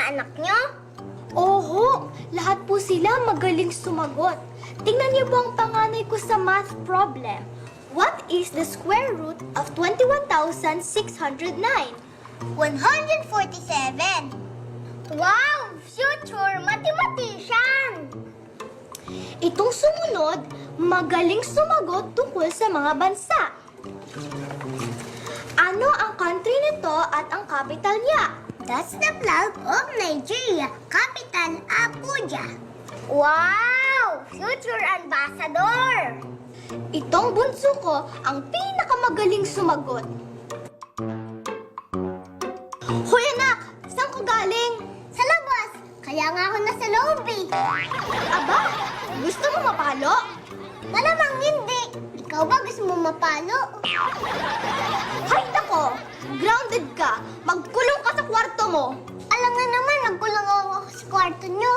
anak nyo? Oho, lahat po sila magaling sumagot. Tingnan niyo po ang panganay ko sa math problem. What is the square root of 21,609? 147. Wow! Future mathematician! Itong sumunod, magaling sumagot tungkol sa mga bansa. Ano ang country nito at ang capital niya? That's the flag of Nigeria, capital Abuja. Wow! Future ambassador! Itong bunso ko ang pinakamagaling sumagot. Hoy anak, saan ko galing? Sa labas, kaya nga ako nasa loob eh. Aba, gusto mo mapalo? Malamang hindi. Ikaw ba gusto mo mapalo? Hay nako, grounded ka. Magkulong ka sa kwarto mo. Alam nga naman, nagkulang ako sa kwarto nyo.